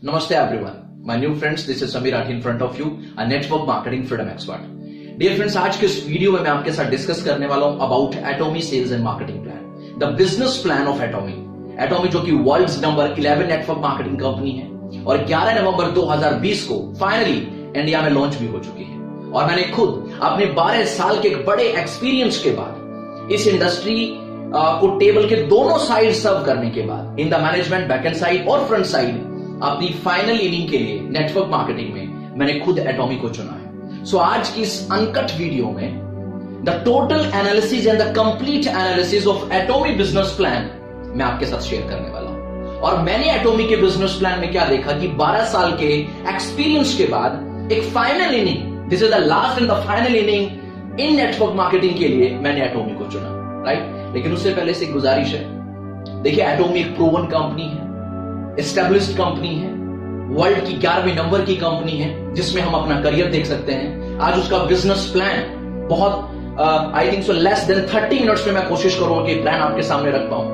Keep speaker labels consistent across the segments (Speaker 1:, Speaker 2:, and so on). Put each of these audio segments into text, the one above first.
Speaker 1: Namaste everyone. My new friends, this is Samir Rathi in front of you, a network marketing freedom expert. Dear friends, आज के इस video में मैं आपके साथ डिस्कस करने वाला हूं about Atomy sales and marketing plan, the business plan of Atomy. Atomy जो कि world's number 11 network marketing company है और 11 नवंबर 2020 को फाइनली इंडिया में लॉन्च भी हो चुकी है। और मैंने खुद अपने 12 साल के एक बड़े एक्सपीरियंस के बाद इस इंडस्ट्री को टेबल के दोनों साइड सर्व करने के बाद in the management backend side और फ्रंट साइड अपनी फाइनल इनिंग के लिए नेटवर्क मार्केटिंग में मैंने खुद एटोमी को चुना है। सो आज की इस अनकट वीडियो में the total analysis and the complete analysis of Atomy business plan मैं आपके साथ शेयर करने वाला हूं। और मैंने एटोमी के बिजनेस प्लान में क्या देखा कि 12 साल के एक्सपीरियंस के बाद एक final inning, this is the last and the final inning in network marketing के लिए मैंने एटोमी को चुना, राइट। लेकिन उससे पहले से एक गुजारिश है, देखिए एटोमी एक प्रूवन कंपनी है, एस्टेब्लिश्ड कंपनी है, वर्ल्ड की 11वें नंबर की कंपनी है जिसमें हम अपना करियर देख सकते हैं। आज उसका बिजनेस प्लान बहुत आई think so less than 30 minutes में मैं कोशिश करूंगा कि प्लान आपके सामने रख पाऊं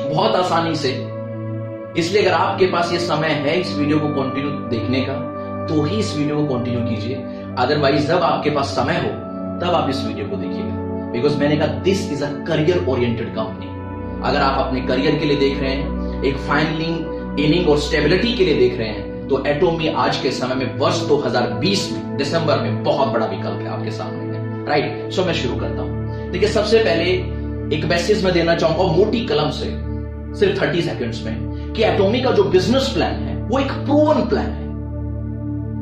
Speaker 1: बहुत आसानी से। इसलिए अगर आपके पास ये समय है इस वीडियो को कंटिन्यू देखने का तो ही इस वीडियो को कंटिन्यू कीजिए, अदरवाइज जब आपके पास समय हो तब आप इस वीडियो को देखिएगा। बिकॉज मैंने कहा this is a career oriented company. अगर आप अपने करियर के लिए देख रहे हैं, एक फाइनलिंग इनिंग और स्टेबिलिटी के लिए देख रहे हैं, तो एटोमी आज के समय में वर्ष 2020 में दिसंबर में बहुत बड़ा विकल्प है आपके सामने है, राइट। सो मैं शुरू करता हूं। देखिए सबसे पहले एक मैसेज मैं देना चाहूंगा मोटी कलम से, सिर्फ 30 सेकेंड्स में, कि एटोमी का जो बिजनेस प्लान है वो एक प्रूवन प्लान है,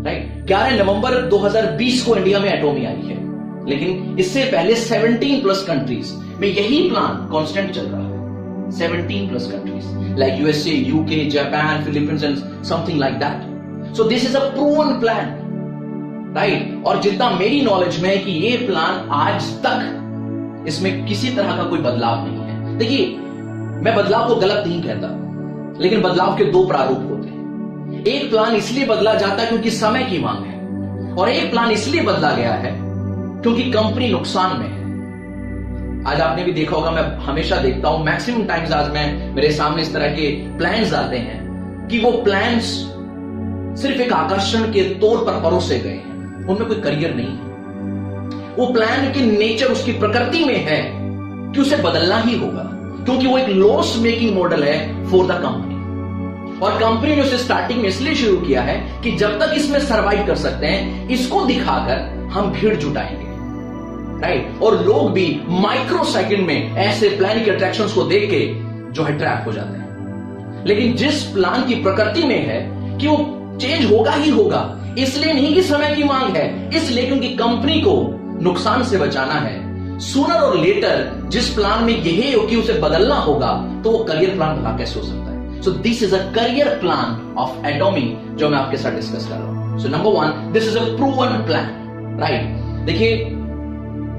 Speaker 1: राइट। 11 नवंबर 2020 को इंडिया में एटोमी आई है, लेकिन इससे पहले 17 प्लस कंट्रीज में यही प्लान कांस्टेंट चल रहा है। 17 plus countries like USA, UK, Japan, Philippines and something like that. So this is a proven plan, right. और जितना मेरी नॉलेज में है कि ये प्लान आज तक इसमें किसी तरह का कोई बदलाव नहीं है। देखिए मैं बदलाव को गलत नहीं कहता, लेकिन बदलाव के दो प्रारूप होते हैं। एक प्लान इसलिए बदला जाता है क्योंकि समय की मांग है, और एक प्लान इसलिए बदला गया है क्योंकि कंपनी नुकसान में है। आज आपने भी देखा होगा, मैं हमेशा देखता हूं, मैक्सिमम टाइम्स आज मेरे सामने इस तरह के प्लान्स आते हैं कि वो प्लान्स सिर्फ एक आकर्षण के तौर पर परोसे गए हैं, उनमें कोई करियर नहीं है। वो प्लान की नेचर, उसकी प्रकृति में है कि उसे बदलना ही होगा, क्योंकि वो एक लॉस मेकिंग मॉडल है फॉर द कंपनी। और कंपनी ने उसे स्टार्टिंग में इसलिए शुरू किया है कि जब तक इसमें सर्वाइव कर सकते हैं, इसको दिखाकर हम भीड़ जुटाएंगे, राइट। और लोग भी माइक्रो सेकंड में ऐसे प्लान के अट्रैक्शंस को देख के जो है ट्रैप हो जाते हैं। लेकिन जिस प्लान की प्रकृति में है कि वो चेंज होगा ही होगा, इसलिए नहीं कि समय की मांग है, इसलिए क्योंकि कंपनी को नुकसान से बचाना है, सूनर और लेटर जिस प्लान में यही हो कि उसे बदलना होगा, तो वो करियर प्लान भला कैसे हो सकता है। सो this is a career plan of Atomy जो मैं आपके साथ डिस्कस कर रहा हूं। सो number 1, this is a proven plan, right. देखिए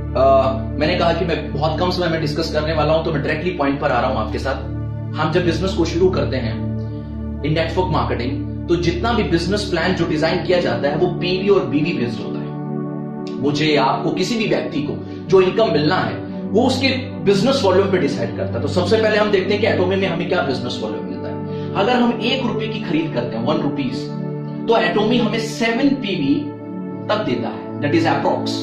Speaker 1: मैंने कहा कि मैं बहुत कम समय में डिस्कस करने वाला हूं, तो मैं डायरेक्टली पॉइंट पर आ रहा हूं आपके साथ। हम जब बिजनेस को शुरू करते हैं इन नेटवर्क मार्केटिंग, तो जितना भी बिजनेस प्लान जो डिजाइन किया जाता है वो पीवी और बीवी बेस्ड होता है। मुझे, आपको, किसी भी व्यक्ति को जो इनकम मिलना है वो उसके बिजनेस वॉल्यूम पे डिसाइड करता है। तो सबसे पहले हम देखते हैं कि एटोमी में हमें क्या बिजनेस वॉल्यूम मिलता है। अगर हम 1 रुपए की खरीद करते हैं, 1 रुपीज, तो एटोमी हमें 7 पीवी तक देता है, that is approx,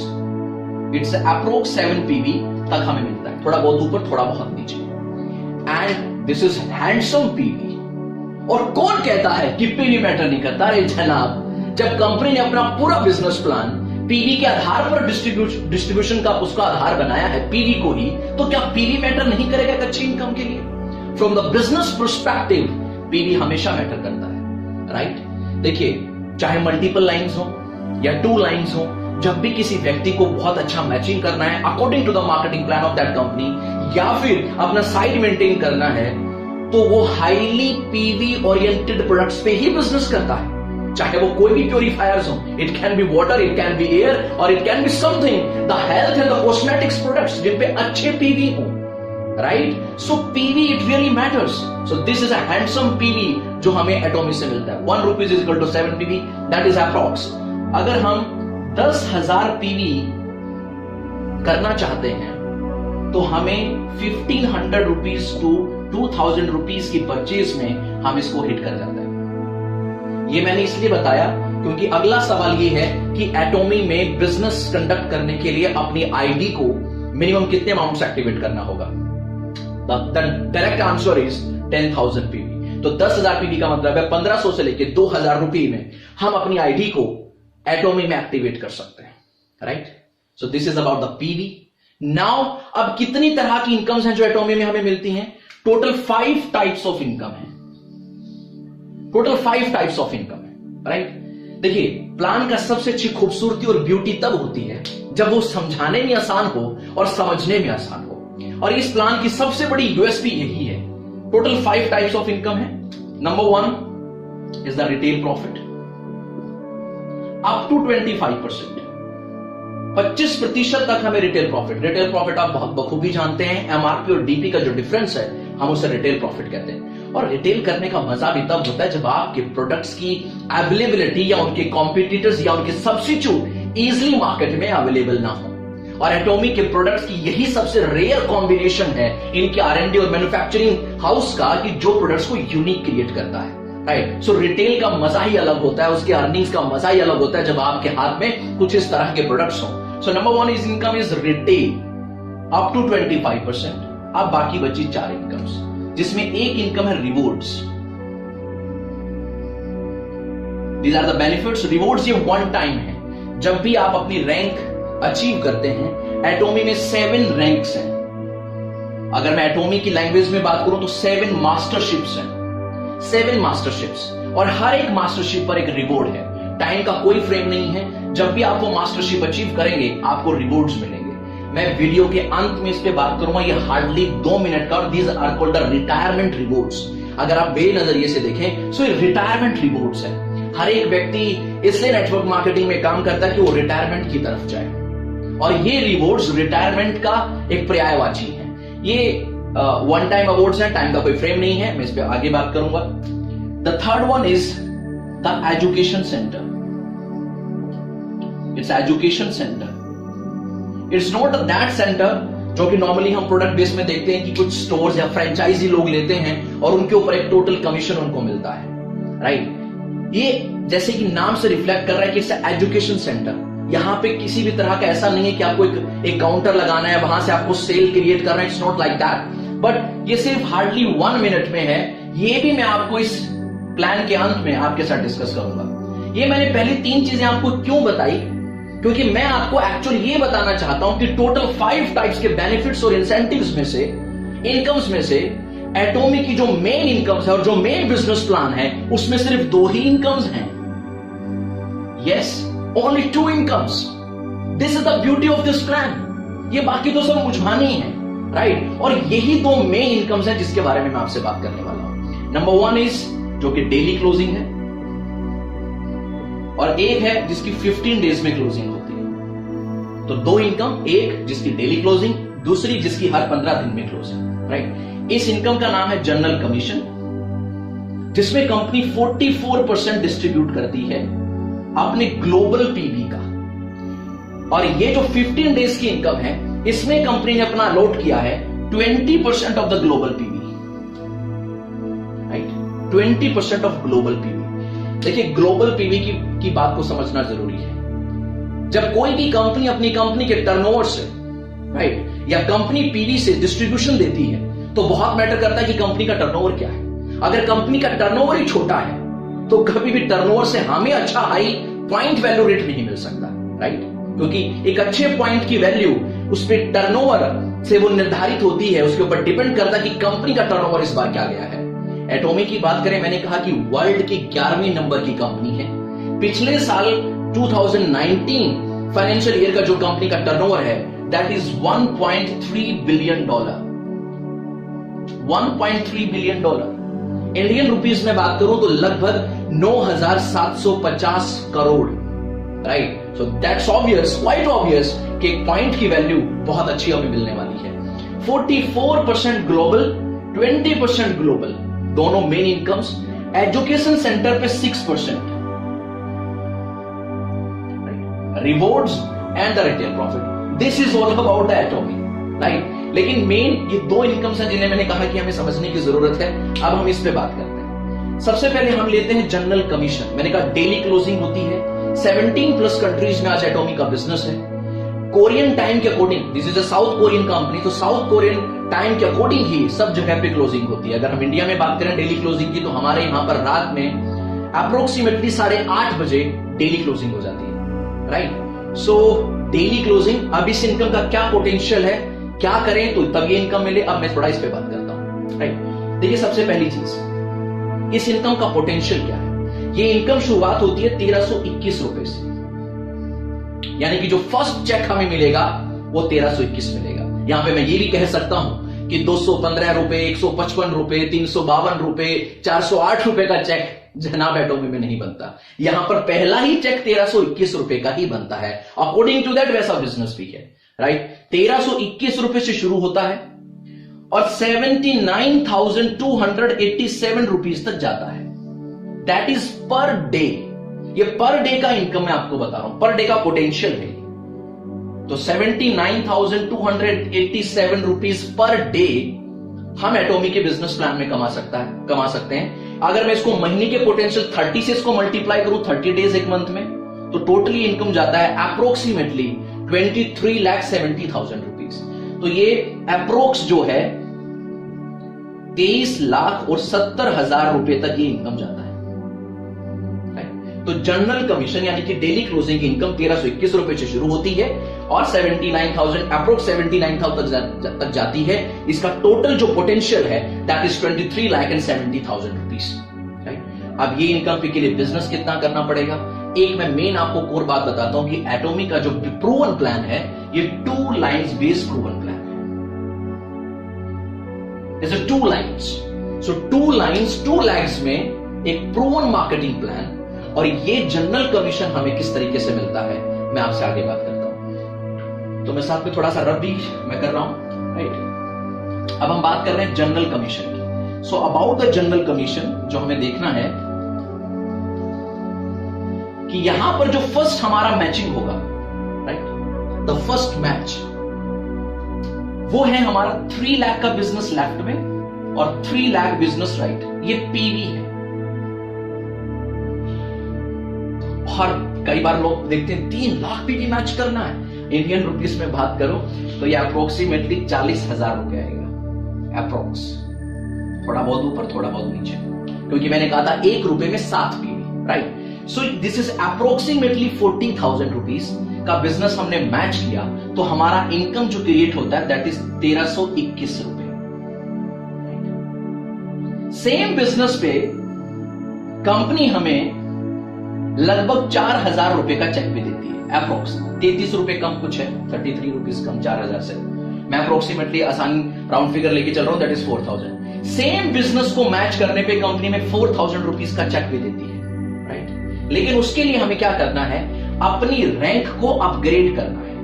Speaker 1: it's approx 7 PV तक हमें मिलता है, थोड़ा बहुत ऊपर थोड़ा बहुत नीचे। And this is handsome PV. और कौन कहता है कि पीवी मैटर नहीं करता? अरे जनाब, जब कंपनी ने अपना पूरा बिजनेस प्लान पीवी के आधार पर डिस्ट्रीब्यूशन का उसका आधार बनाया है पीवी को ही, तो क्या पीवी मैटर नहीं करेगा एक अच्छी इनकम के लिए? From the business perspective PV हमेशा मैटर करता है, राइट। देखिए चाहे मल्टीपल लाइंस हो या 2 लाइंस हो, जब भी किसी व्यक्ति को बहुत अच्छा मैचिंग करना है according to the marketing plan of that company, या फिर अपना साइड मेंटेन करना है, तो वो हाईली पीवी ओरिएंटेड प्रोडक्ट्स पे ही बिजनेस करता है। चाहे वो कोई भी प्योरीफायर्स हो, it can be water, it can be air, और it can be something the health and the cosmetics products जिन पे अच्छे पीवी हो, right. So PV it really matters. So this is a handsome PV जो हमें Atomy से मिलता है। 1 rupees is equal to 7 PV, that is approx. अगर हम 10,000 पीवी करना चाहते हैं तो हमें 1500 रुपीज टू 2000 रुपीज की परचेज में हम इसको हिट कर जाते हैं। ये मैंने इसलिए बताया क्योंकि अगला सवाल ये है कि एटोमी में बिजनेस कंडक्ट करने के लिए अपनी आईडी को मिनिमम कितने अमाउंट से एक्टिवेट करना होगा। The correct answer is 10,000 PV. तो 10,000 पीवी का मतलब है 1500 से लेकर 2,000 रुपए में हम अपनी आईडी को एटोमी में एक्टिवेट कर सकते हैं, right. So this is about the PV. Now अब कितनी तरह की इनकम्स हैं जो एटोमी में हमें मिलती हैं? टोटल 5 टाइप्स ऑफ इनकम है। टोटल 5 टाइप्स ऑफ इनकम है, राइट। देखिए, प्लान का सबसे अच्छी खूबसूरती और ब्यूटी तब होती है जब वो समझाने में आसान हो और समझने में आसान हो, और इस प्लान की सबसे बड़ी यूएसपी यही है। टोटल 5 टाइप्स ऑफ इनकम है। Number 1 is the retail profit up to 25%। 25% तक हमें रिटेल प्रॉफिट आप बहुत बखूबी जानते हैं। एमआरपी और डीपी का जो डिफरेंस है, हम उसे रिटेल प्रॉफिट कहते हैं। और रिटेल करने का मजा भी तब होता है जब आपके प्रोडक्ट्स की अवेलेबिलिटी या उनके कॉम्पिटिटर्स या उनके सब्स्टिट्यूट इजीली मार्केट में अवेलेबल ना हो। और एटोमी के प्रोडक्ट्स की यही सबसे रेयर कॉम्बिनेशन है इनके आर&डी और मैन्युफैक्चरिंग हाउस का, कि जो प्रोडक्ट्स को यूनिक क्रिएट करता है, राइट। सो रिटेल का मजा ही अलग होता है, उसके अर्निंग्स का मजा ही अलग होता है जब आपके हाथ में कुछ इस तरह के प्रोडक्ट्स हो। So number 1 is income is retail up to 25%। अब बाकी बची 4 इनकम्स, जिसमें एक इनकम है rewards. These are the benefits. Rewards ये वन टाइम है। जब भी आप अपनी रैंक अचीव करते हैं, एटोमी में 7 रैंक्स हैं। अगर मैं एटोमी की लैंग्वेज में बात करूं तो 7 मास्टरशिप्स हैं। 7 मास्टरशिप्स, और हर एक मास्टरशिप पर एक रिवॉर्ड है। टाइम का कोई फ्रेम नहीं है। जब भी आप वो मास्टरशिप अचीव करेंगे, आपको रिवॉर्ड्स मिलेंगे। मैं वीडियो के अंत में इस पे बात करूंगा। ये हार्डली 2 मिनट का, और these are called the retirement rewards. अगर आप बेनजरिए से देखें, सो ये रिटायरमेंट रिवॉर्ड्स है। हर एक व्यक्ति इसलिए नेटवर्क मार्केटिंग में काम करता है कि वो रिटायरमेंट की तरफ जाए, और ये रिवॉर्ड्स रिटायरमेंट का एक पर्यायवाची है। ये वन टाइम अवार्ड्स हैं, टाइम का कोई फ्रेम नहीं है। मैं इस पे आगे बात करूंगा। The third one is the education centre. It's education centre. It's not that centre जो कि नॉर्मली हम प्रोडक्ट बेस में देखते हैं कि कुछ स्टोर्स या फ्रेंचाइजी लोग लेते हैं और उनके ऊपर एक टोटल कमीशन उनको मिलता है, राइट। ये जैसे कि नाम से रिफ्लेक्ट कर रहा है कि इट्स एजुकेशन सेंटर। यहां पे किसी भी तरह का ऐसा नहीं है कि आपको एक काउंटर लगाना है, वहां से आपको सेल क्रिएट करना है। It's not like that. But ये सिर्फ हार्डली 1 मिनट में है। ये भी मैं आपको इस प्लान के अंत में आपके साथ डिस्कस करूंगा। ये मैंने पहले 3 चीजें आपको क्यों बताई, क्योंकि मैं आपको एक्चुअली ये बताना चाहता हूं कि टोटल 5 टाइप्स के बेनिफिट्स और इंसेंटिव्स में से, इनकम्स में से, एटोमी की जो मेन इनकम्स है और जो मेन बिजनेस प्लान है, उसमें सिर्फ 2 ही इनकम्स हैं। Yes, only 2 incomes. This is the beauty of this plan. ये बाकी तो सब मुझमानी है, राइट। और यही 2 मेन इनकम्स हैं जिसके बारे में मैं आपसे बात करने वाला हूं। नंबर 1 इज जो कि डेली क्लोजिंग है, और एक है जिसकी 15 डेज में क्लोजिंग होती है। तो 2 इनकम, एक जिसकी डेली क्लोजिंग, दूसरी जिसकी हर 15 दिन में क्लोजिंग, राइट। इस इनकम का नाम है जनरल कमीशन, जिसमें कंपनी 44% डिस्ट्रीब्यूट करती है अपने ग्लोबल पीवी का। और ये जो 15 डेज की इनकम है, इसमें कंपनी ने अपना अलॉट किया है 20% of the global PV, right. 20% of global PV. देखिए, ग्लोबल पीवी की बात को समझना जरूरी है। जब कोई भी कंपनी अपनी कंपनी के टर्नओवर से, राइट, या कंपनी पीवी से डिस्ट्रीब्यूशन देती है, तो बहुत मैटर करता है कि कंपनी का टर्नओवर क्या है। अगर कंपनी का टर्नओवर ही छोटा है, तो कभी भी टर्नओवर से हमें अच्छा हाई पॉइंट वैल्यू रेट नहीं मिल सकता, राइट। क्योंकि एक अच्छे पॉइंट की वैल्यू उस पर टर्नओवर से वो निर्धारित होती है, उसके ऊपर डिपेंड करता है कि कंपनी का टर्नओवर इस बार क्या गया है। एटोमी की बात करें, मैंने कहा कि वर्ल्ड की 11वीं नंबर की कंपनी है। पिछले साल 2019 फाइनेंशियल ईयर का जो कंपनी का टर्नओवर है, that is $1.3 billion. 1.3 billion dollar. Indian rupees में बात करूं तो लगभग 9,750 crore, right. So that's obvious, quite obvious कि एक पॉइंट की वैल्यू बहुत अच्छी हमें मिलने वाली है। 44% ग्लोबल, 20% ग्लोबल, दोनों मेन इनकम्स। एजुकेशन सेंटर पे 6%, rewards and the retail profit. This is all about the Atomy, right. लेकिन मेन ये 2 इनकम्स हैं जिन्हें मैंने कहा कि हमें समझने की जरूरत है। अब हम इस पे बात करते हैं। सबसे पहले हम लेते हैं जनरल कमीशन। मैंने कहा डेली क्लोजिंग होती है, 17+ कंट्रीज में आज एटॉमी का बिजनेस है। कोरियन टाइम के according, this is a south Korean company, तो साउथ कोरियन टाइम के अकॉर्डिंग ही सब जगह पे क्लोजिंग होती है। अगर हम इंडिया में बात करें डेली क्लोजिंग की, तो हमारे यहां पर रात में अप्रोक्सीमेटली 8:30 बजे डेली क्लोजिंग हो जाती है, राइट। सो डेली क्लोजिंग, अब इस इनकम का क्या पोटेंशियल है, क्या करें तो तब ये इनकम मिले, अब मैं थोड़ा इस पे बात करता हूं, राइट। देखिए सबसे पहली चीज, इस इनकम का पोटेंशियल क्या है। ये इनकम शुरुआत होती है 1321 रुपए से, यानी कि जो फर्स्ट चेक हमें मिलेगा वो 1321 मिलेगा। यहां पे मैं ये भी कह सकता हूं कि 215 रुपए, 155 रुपए, 352 रुपए, 408 रुपए का चेक जनाब एटॉमी में नहीं बनता। यहां पर पहला ही चेक 1321 रुपए का ही बनता है। अकॉर्डिंग टू दैट वैसा बिजनेस भी है, राइट। 1321 रुपए से शुरू होता है और 79,287 रुपीज तक जाता है। That is per day. ये पर डे का इनकम मैं आपको बता रहा हूं, पर डे का पोटेंशियल है। तो 79,287 रुपीज पर डे हम एटॉमी के बिजनेस प्लान में कमा सकते हैं। अगर मैं इसको महीने के पोटेंशियल 30 से इसको मल्टीप्लाई करूं, 30 डेज एक मंथ में, तो टोटली इनकम जाता है अप्रोक्सीमेटली 23,70,000 रुपीज। तो ये अप्रोक्स जो है 23,70,000 रुपए तक ये इनकम जाता है। तो जनरल कमीशन यानी कि डेली क्लोजिंग की इनकम 1321 रुपए से शुरू होती है और 79,000 अप्रोक्स 79,000 तक जाती है। इसका टोटल जो पोटेंशियल है दैट इज 23,70,000 रुपीज, राइट। अब ये इनकम के लिए बिजनेस कितना करना पड़ेगा, एक मैं मेन आपको कोर बात बताता हूं कि एटॉमी का जो प्रूवन प्लान है ये 2 लाइन्स बेस्ड प्रूवन प्लान है। जैसे 2 लाइन्स, सो 2 लाइन्स 2 लैग्स में एक प्रूवन मार्केटिंग प्लान, और ये जनरल कमीशन हमें किस तरीके से मिलता है मैं आपसे आगे बात करता हूं। तो मैं साथ में थोड़ा सा रब भी मैं कर रहा हूं, राइट। अब हम बात कर रहे हैं जनरल कमीशन की। So about the general commission जो हमें देखना है कि यहां पर जो फर्स्ट हमारा मैचिंग होगा, राइट, द फर्स्ट मैच वो है हमारा 3 लाख का बिजनेस लेफ्ट में और 3 लाख बिजनेस राइट। ये पीवी है। और कई बार लोग देखते हैं 3 लाख पीवी मैच करना है, इंडियन रुपीस में बात करो तो ये अप्रोक्सीमेटली 40,000 रुपए आएगा अप्रोक्स, थोड़ा बहुत ऊपर थोड़ा बहुत नीचे, क्योंकि मैंने कहा था 1 रुपए में 7 PV, right. So this is approximately 40,000 rupees का बिजनेस हमने मैच किया तो हमारा इनकम जो क्रिएट होता है दैट इज 1321 रुपए। सेम बिजनेस पे कंपनी हमें लगभग 4,000 रुपए का चेक भी देती है, अप्रोक्स 33 रुपए कम कुछ है, 33 रुपीज कम 4,000 से। मैं अप्रोक्सीमेटली आसानी राउंड फिगर लेके चल रहा हूं, दैट इज 4,000। सेम बिजनेस को मैच करने पे कंपनी में 4,000 रुपीज का चेक भी देती है, राइट। लेकिन उसके लिए हमें क्या करना है, अपनी रैंक को अपग्रेड करना है।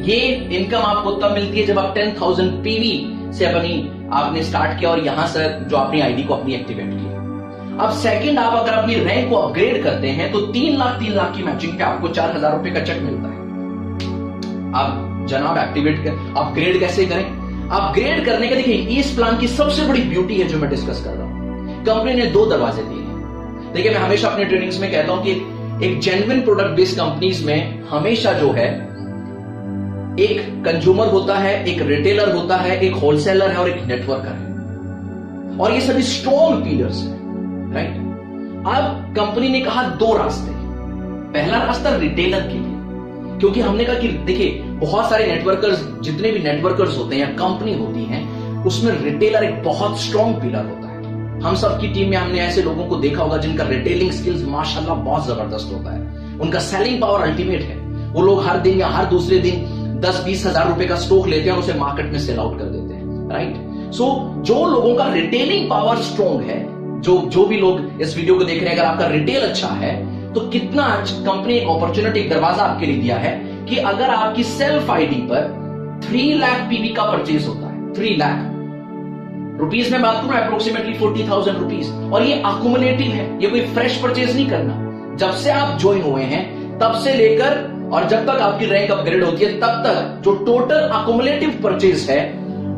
Speaker 1: ये इनकम आपको तब मिलती है जब आप 10,000 पीवी से आपने स्टार्ट किया और यहां से जो अपनी आईडी को अपनी एक्टिवेट किया। अब सेकंड, आप अगर अपनी रैंक को अपग्रेड करते हैं तो 3 लाख की मैचिंग पे आपको 4,000 रुपए का चेक मिलता है। अब जनाब अपग्रेड कैसे करें? अपग्रेड करने का देखिए इस प्लान की सबसे बड़ी ब्यूटी है जो मैं डिस्कस कर रहा हूं, कंपनी ने 2 दरवाजे दिए हैं। देखिए मैं हमेशा अपने ट्रेनिंग्स में कहता हूं कि एक जेन्युइन प्रोडक्ट बेस्ड कंपनीज में हमेशा जो है एक कंज्यूमर होता है, एक रिटेलर होता है, एक होलसेलर है और एक नेटवर्कर है, और ये सभी स्ट्रॉन्ग पिलर्स हैं, राइट। अब कंपनी ने कहा 2 रास्ते। पहला रास्ता रिटेलर के लिए, क्योंकि हमने कहा कि देखिए बहुत सारे नेटवर्कर्स, जितने भी नेटवर्कर्स होते हैं या कंपनी होती हैं, उसमें रिटेलर एक बहुत स्ट्रॉन्ग पिलर होता है। हम सबकी टीम में हमने ऐसे लोगों को देखा होगा जिनका रिटेलिंग स्किल्स माशाल्लाह बहुत जबरदस्त होता है, उनका सेलिंग पावर अल्टीमेट है। वो लोग हर दिन या हर दूसरे दिन 10-20 हजार रुपए का स्टॉक लेते हैं और उसे मार्केट में सेल आउट कर देते हैं, राइट। सो जो लोगों का रिटेलिंग पावर स्ट्रॉन्ग है, जो भी लोग इस वीडियो को देख रहे हैं, अगर आपका रिटेल अच्छा है तो कितना कंपनी एक अपॉर्चुनिटी, एक दरवाजा आपके लिए दिया है कि अगर आपकी सेल्फ आईडी पर 3 लाख पीवी का परचेज होता है, 3 लाख रुपीज में बात करूं, अप्रोक्सीमेटली 40,000 रुपीज, और ये अक्यूमुलेटिव है, ये कोई फ्रेश परचेज नहीं करना। जब से आप ज्वाइन हुए हैं तब से लेकर और जब तक आपकी रैंक अपग्रेड होती है तब तक जो टोटल अक्यूमुलेटिव परचेज है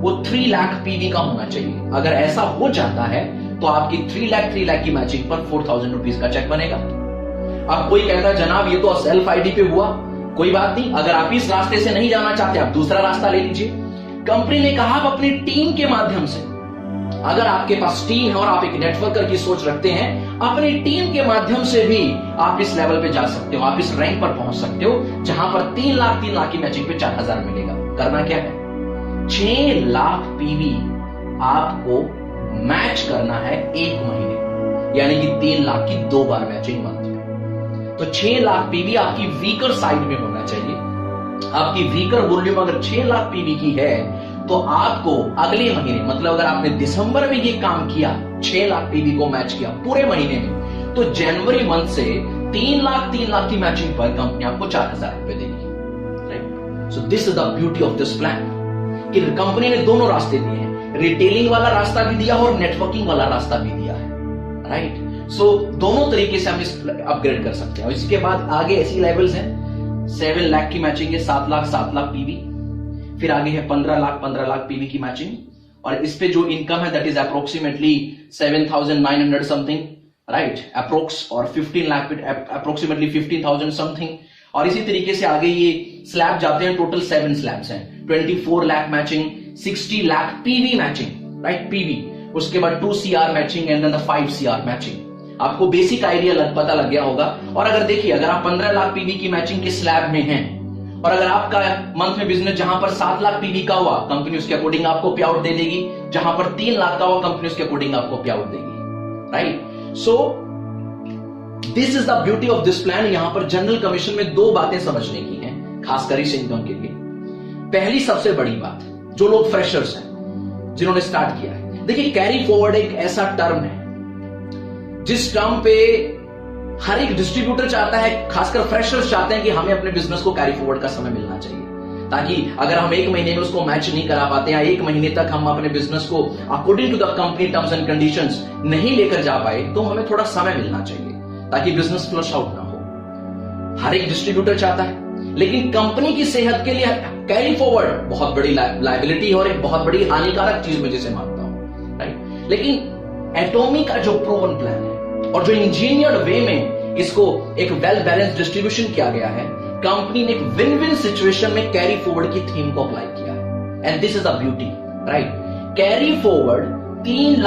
Speaker 1: वो 3 लाख पीवी का होना चाहिए। अगर ऐसा हो जाता है तो आपकी 3 लाख की मैचिंग पर 4,000 रुपीज का चेक बनेगा। अब कोई कहता है जनाब ये तो सेल्फ आईडी पे हुआ, कोई बात नहीं, अगर आप इस रास्ते से नहीं जाना चाहते आप दूसरा रास्ता ले लीजिए। कंपनी ने कहा आप अपनी टीम के माध्यम से, अगर आपके पास टीम है और आप एक नेटवर्कर की सोच रखते हैं, अपनी टीम के माध्यम से भी आप इस लेवल पे जा सकते हो, आप इस रैंक पर पहुंच सकते हो जहां पर 3 लाख की मैचिंग पे 4,000 मिलेगा। करना क्या है, 6 लाख पीवी आपको मैच करना है 1 महीने, यानी कि 3 लाख की 2 बार मैचिंग मंथ में। तो 6 लाख पीवी आपकी वीकर साइड में होना चाहिए। आपकी वीकर वॉल्यूम अगर 6 लाख पीवी की है तो आपको अगले महीने, मतलब अगर आपने दिसंबर में ये काम किया, 6 लाख पीवी को मैच किया पूरे महीने में, तो जनवरी मंथ से 3 लाख की मैचिंग पर कंपनी आपको 4,000 रुपए देगी। Right, so this is the beauty of this plan कि कंपनी ने दोनों रास्ते दिए हैं, रिटेलिंग वाला रास्ता भी दिया और नेटवर्किंग वाला रास्ता भी दिया है। राइट, सो दोनों तरीके से हम इस अपग्रेड कर सकते हैं। और इसके बाद आगे ऐसी लेवल्स हैं, 7 लाख की मैचिंग है, 7 लाख पीवी, फिर आगे है 15 लाख पीवी की मैचिंग, और इस पे जो इनकम है that is approximately 7,900 something, right, approx, और 15 लाख पे अप्रोक्सीमेटली 15,000 समथिंग। और इसी तरीके से आगे ये स्लैब जाते हैं, टोटल 7 स्लैब्स हैं, 24 lakh matching, 60 lakh PV matching, right, PV, उसके बाद 2 CR matching and then 5 CR matching. आपको बेसिक आइडिया पता लग गया होगा। और अगर देखिए, अगर आप 15 लाख पीवी की मैचिंग के स्लैब में हैं और अगर आपका मंथ में बिजनेस जहां पर 7 लाख पीवी का हुआ, कंपनी उसके अकॉर्डिंग आपको पे आउट दे देगी, जहां पर 3 लाख का हुआ कंपनी उसके अकॉर्डिंग आपको पे आउट देगी। Right, so this is the beauty of this plan. यहां पर जनरल कमीशन में 2 बातें समझने की हैं, खासकर इस इनकम के लिए। पहली सबसे बड़ी बात, जो लोग फ्रेशर्स हैं, जिन्होंने स्टार्ट किया है, देखिए कैरी फॉरवर्ड एक ऐसा टर्म है जिस टर्म पे हर एक डिस्ट्रीब्यूटर चाहता है, खासकर फ्रेशर्स चाहते हैं कि हमें अपने बिजनेस को कैरी फॉरवर्ड का समय मिलना चाहिए, ताकि अगर हम 1 महीने में उसको मैच नहीं करा पाते या 1 महीने तक हम अपने बिजनेस को according to the company terms and conditions नहीं लेकर जा पाए, तो हमें थोड़ा समय मिलना चाहिए ताकि बिजनेस फ्लश आउट ना हो। हर एक डिस्ट्रीब्यूटर चाहता है, लेकिन कंपनी की सेहत के लिए कैरी फॉरवर्ड बहुत बड़ी लायबिलिटी है और एक बहुत बड़ी हानिकारक चीज मैं जिसे मानता हूं। राइट, लेकिन एटॉमी का जो प्रूवन प्लान है और जो इंजीनियर्ड वे में इसको एक वेल बैलेंस डिस्ट्रीब्यूशन किया गया है, कंपनी ने एक विन विन सिचुएशन में कैरी फॉरवर्ड की थीम को अप्लाई किया है। And this is the beauty, right, carry forward 3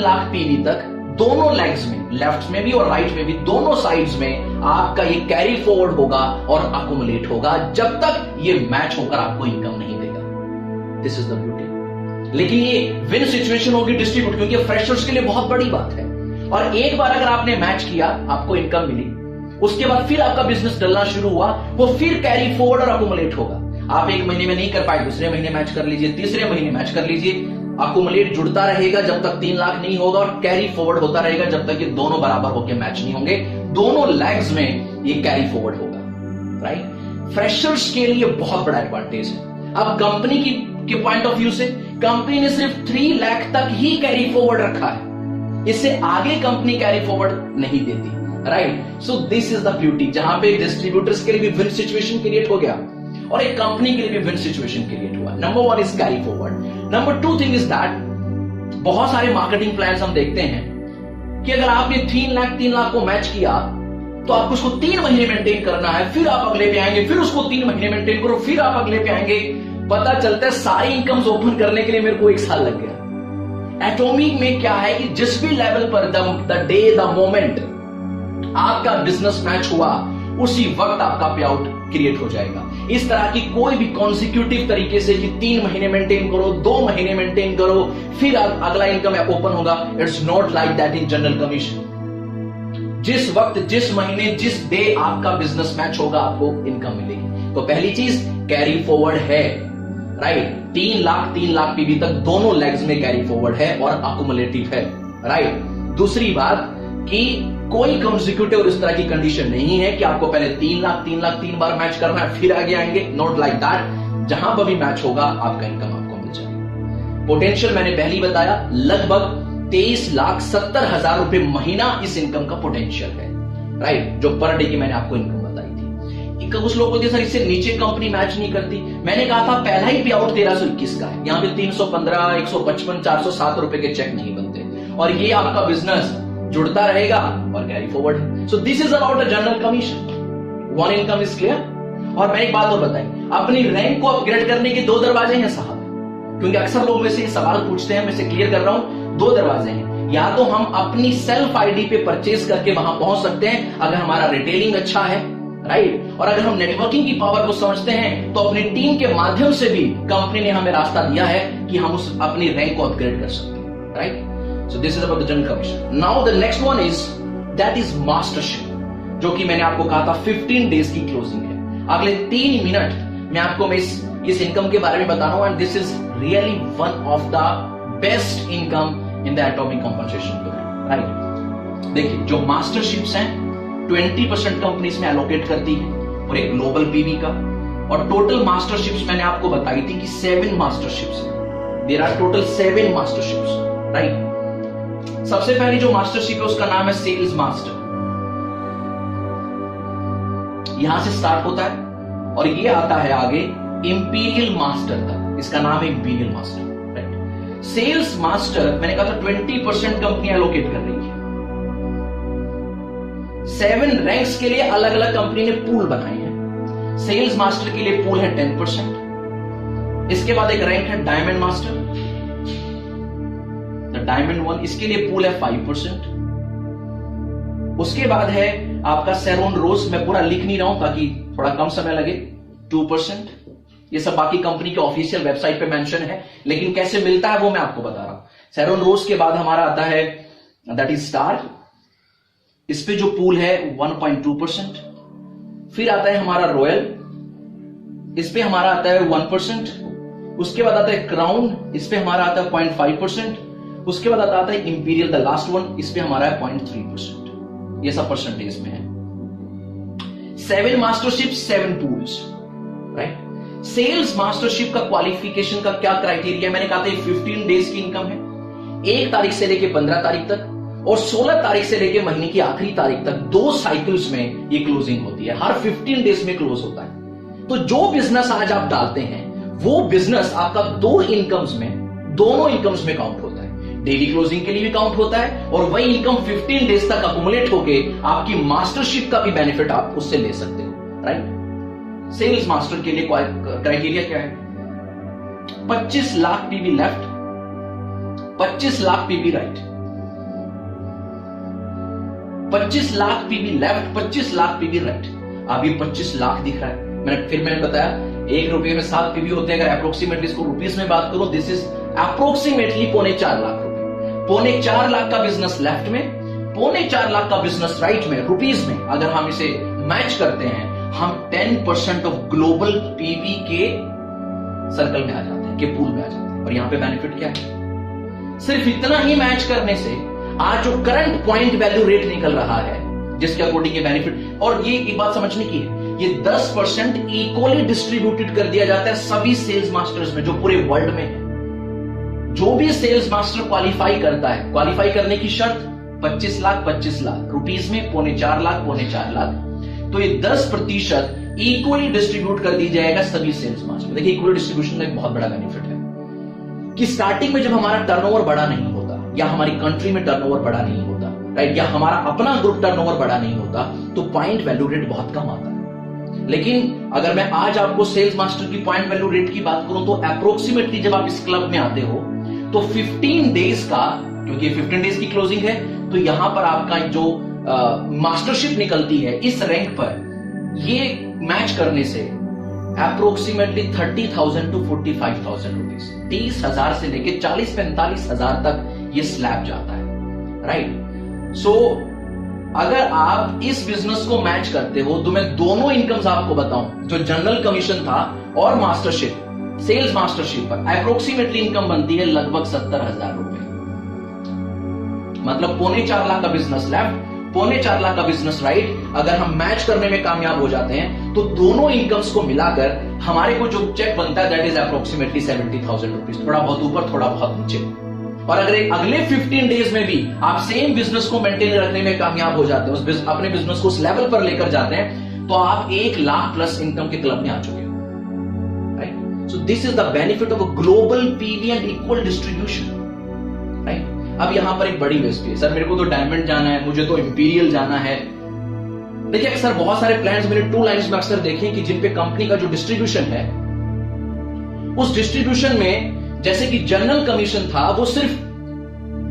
Speaker 1: lakh PV तक दोनों लेग्स में, लेफ्ट में भी और राइट में भी, दोनों साइड्स में आपका ये कैरी फॉरवर्ड होगा और अकुमुलेट होगा जब तक ये मैच होकर आपको इनकम नहीं देगा। This is the beauty. लेकिन ये विन सिचुएशन होगी डिस्ट्रीब्यूट, क्योंकि फ्रेशर्स के लिए बहुत बड़ी बात है। और एक बार अगर आपने मैच किया, आपको इनकम मिली, उसके बाद फिर आपका बिजनेस डलना शुरू हुआ, वो फिर कैरी फॉरवर्ड और अकुमुलेट होगा। आप 1 महीने में नहीं कर पाए, दूसरे महीने मैच कर लीजिए, तीसरे महीने मैच कर लीजिए, अकुमुलेट जुड़ता रहेगा जब तक 3 लाख नहीं होगा और कैरी फॉरवर्ड होता रहेगा जब तक ये दोनों बराबर होकर मैच नहीं होंगे, दोनों लेग्स में ये कैरी फॉरवर्ड होगा। राइट, फ्रेशर्स के लिए बहुत बड़ा एडवांटेज है। अब कंपनी के पॉइंट ऑफ व्यू से कंपनी ने सिर्फ 3 लाख तक ही कैरी फॉरवर्ड रखा है, इससे आगे कंपनी कैरी फॉरवर्ड नहीं देती। Right, so this is the beauty, जहां पे डिस्ट्रीब्यूटर्स के लिए भी विन सिचुएशन क्रिएट हो गया और एक कंपनी के लिए भी विन सिचुएशन क्रिएट हुआ। Number 1 is carry forward. Number 2 thing is that, बहुत सारे मार्केटिंग प्लान्स हम देखते हैं कि अगर आपने 3 लाख को मैच किया तो आपको उसको 3 महीने मेंटेन करना है, फिर आप अगले पे आएंगे, फिर उसको 3 महीने मेंटेन करो, फिर आप अगले पे आएंगे। पता चलता है सारी इनकम्स ओपन करने के लिए मेरे को 1 साल लग गया। एटॉमी में क्या है कि जिस भी लेवल पर द डे द मोमेंट आपका बिजनेस मैच हुआ, उसी वक्त आपका पे आउट क्रिएट हो जाएगा। इस तरह की कोई भी कॉन्सिक्यूटिव तरीके से कि 3 महीने मेंटेन करो, 2 महीने मेंटेन करो, फिर अगला इनकम ओपन होगा, it's not like that in general commission. जिस वक्त, जिस महीने, जिस डे आपका बिजनेस मैच होगा, आपको इनकम मिलेगी। तो पहली चीज कैरी फॉरवर्ड है। राइट, 3 लाख पीवी तक दोनों लेग्स में कैरी फॉरवर्ड है और अकुमुलेटिव है। राइट, दूसरी बात कि कोई कॉन्सिक्यूटिव और इस तरह की कंडीशन नहीं है कि आपको पहले 3 लाख 3 बार मैच करना है फिर आगे आएंगे, नॉट लाइक दैट। जहां पर भी मैच होगा आपका इनकम आपको मिल जाएगा। पोटेंशियल मैंने पहले ही बताया, लगभग 23,70,000 रुपए महीना इस इनकम का पोटेंशियल है। राइट, जो पर डे की मैंने आपको इनकम बताई थी। कुछ लोग बोलते सर इससे नीचे कंपनी मैच नहीं करती। मैंने कहा था पहला ही पे आउट 1321 का है, यहाँ पे 315, 155, 407 रुपए के चेक नहीं बनते। और ये आपका बिजनेस जुड़ता रहेगा और carry forward. So this is about the general commission. One income is clear. और मैं एक बात और बताएं, अपनी रैंक को अपग्रेड करने के दो दरवाजे हैं साहब, क्योंकि अक्सर लोग मेरे से सवाल पूछते हैं, मैं से क्लियर कर रहा हूं, दो दरवाजे हैं। या तो हम अपनी सेल्फ आईडी पे परचेज करके वहां पहुंच सकते हैं अगर हमारा रिटेलिंग अच्छा है, राइट। और अगर हम नेटवर्किंग की पावर को समझते हैं तो अपनी टीम के माध्यम से भी कंपनी ने हमें रास्ता दिया है कि हम उस अपनी रैंक को अपग्रेड कर सकते हैं, right. So this is about the general commission. Now the next one is that is mastership, जो कि मैंने आपको कहा था 15 डेज की क्लोजिंग है। अगले 3 मिनट मैं आपको इस इनकम के बारे में बता रहा हूं, and this is really one of the best income in the atomic compensation plan, right. देखिए, जो मास्टरशिप्स हैं 20% कंपनीज में एलोकेट करती है और एक ग्लोबल पीवी का, और टोटल मास्टरशिप्स मैंने आपको बताई थी कि 7 मास्टरशिप्स हैं। There are total 7 masterships, right. सबसे पहली जो मास्टरशिप है उसका नाम है सेल्स मास्टर। यहां से स्टार्ट होता है और ये आता है आगे इंपीरियल मास्टर तक, इसका नाम है imperial master, right. Sales master मैंने कहा था 20% कंपनी एलोकेट कर रही है। 7 रैंक्स के लिए अलग अलग कंपनी ने पूल बनाए हैं। सेल्स मास्टर के लिए पूल है 10%। इसके बाद एक रैंक है डायमंड मास्टर, द डायमंड 1, इसके लिए पूल है 5%। उसके बाद है आपका सेरोन रोज, मैं पूरा लिख नहीं रहा हूं ताकि थोड़ा कम समय लगे, 2%। ये सब बाकी कंपनी के ऑफिशियल वेबसाइट पे मेंशन है, लेकिन कैसे मिलता है वो मैं आपको बता रहा हूं। सेरोन रोज के बाद हमारा आता है दैट इज स्टार, इस पे जो पूल है 1.2%। फिर आता है हमारा रॉयल, इस पे हमारा आता है 1%। उसके बाद आता है क्राउन, इस पे हमारा आता है 0.5%। उसके बाद आता है इंपीरियल द लास्ट वन, इस पे हमारा है 0.3%। ये सब परसेंटेज में है। 7 mastership 7 pools, right. Sales mastership का क्वालिफिकेशन का क्या क्राइटेरिया, मैंने कहा था 15 डेज की इनकम है, 1 तारीख से लेके 15 तारीख तक और 16 तारीख से लेके महीने की आखिरी तारीख तक 2 साइकिल्स में ये क्लोजिंग होती है। हर 15 डेज में क्लोज होता है। तो जो बिजनेस आज आप डालते हैं वो बिजनेस आपका 2 इनकम्स में, दोनों इनकम्स में काउंट होता है। डेली क्लोजिंग के लिए भी काउंट होता है और वही इनकम 15 डेज तक अकुमुलेट होके आपकी मास्टरशिप का भी बेनिफिट आप उससे ले सकते हो, राइट। सेल्स मास्टर के लिए क्राइटेरिया क्या है? 25 lakh PV left, 25 lakh PV right, 25 lakh PV left, 25 lakh PV right. अब ये 25 लाख दिख रहा है, मैंने बताया 1 रुपये में 7 पीवी होते हैं। अगर अप्रोक्सीमेटली इसको रुपीस में बात करूं, दिस इज अप्रोक्सीमेटली 4.25 लाख रुपए। 4.25 लाख का बिजनेस लेफ्ट में, 4.25 लाख का बिजनेस राइट में, रुपीस में अगर हम इसे मैच करते हैं, हम 10% ऑफ ग्लोबल पीवी के सर्कल में आ जाते हैं, के पूल में आ जाते हैं। और यहां पे बेनिफिट क्या है? सिर्फ इतना ही मैच करने से आज जो करंट पॉइंट वैल्यू रेट निकल रहा है, जिसके अकॉर्डिंग ये बेनिफिट, और ये एक बात समझने की है, ये 10% इक्वली डिस्ट्रीब्यूटेड कर दिया जाता है सभी सेल्स मास्टर्स में जो पूरे वर्ल्ड में है। जो भी सेल्स मास्टर क्वालिफाई करता है, क्वालिफाई करने की शर्त 25 लाख रुपीस में, 4.25 लाख, तो ये 10% इक्वली डिस्ट्रीब्यूट कर दी जाएगा सभी सेल्स मास्टर। देखिए, इक्वली डिस्ट्रीब्यूशन का एक बहुत बड़ा बेनिफिट है कि स्टार्टिंग में जब हमारा टर्नओवर बड़ा नहीं होता, या हमारी कंट्री में टर्नओवर बड़ा नहीं होता, राइट, या हमारा अपना ग्रुप टर्नओवर बड़ा नहीं होता, तो पॉइंट वैल्यू रेट बहुत कम आता है। लेकिन अगर मैं आज आपको सेल्स मास्टर की पॉइंट वैल्यू रेट की बात करूं, तो अप्रोक्सीमेटली जब आप इस क्लब में आते हो तो 15 डेज का, क्योंकि 15 डेज की क्लोजिंग है, तो यहां पर आपका जो मास्टरशिप निकलती है इस रैंक पर, ये मैच करने से अप्रोक्सीमेटली 30,000 to 45,000 रुपीज, 30,000 से लेके 40-45,000 तक ये स्लैब जाता है, राइट। सो अगर आप इस बिजनेस को मैच करते हो, तो मैं दोनों इनकम्स आपको बताऊं, जो जनरल कमीशन था और मास्टरशिप, सेल्स मास्टरशिप पर अप्रोक्सीमेटली इनकम बनती है लगभग 70,000 रुपए। मतलब 4.25 लाख का बिजनेस लेफ्ट, 4.25 लाख का बिजनेस राइट, अगर हम मैच करने में कामयाब हो जाते हैं तो दोनों इनकम्स को मिलाकर हमारे को जो चेक बनता है दैट इज अप्रोक्सीमेटली 70,000 रुपीज, थोड़ा बहुत ऊपर थोड़ा बहुत नीचे। और अगर अगले 15 डेज में भी आप सेम बिजनेस को मेंटेन रखने में कामयाब हो जाते हैं, अपने बिजनेस को उस लेवल पर लेकर जाते हैं, तो आप 1 लाख प्लस इनकम के क्लब में आ चुके हो, right. So this is the benefit of a global PV and equal distribution, right. अब यहां पर एक बड़ी यूएसपी है, सर मेरे को तो डायमंड जाना है, मुझे तो इंपीरियल जाना है। देखिए अक्सर बहुत सारे प्लान्स मैंने 2 लाइन्स में अक्सर देखे कि जिन पे कंपनी का जो डिस्ट्रीब्यूशन है, उस डिस्ट्रीब्यूशन में जैसे कि जनरल कमीशन था, वो सिर्फ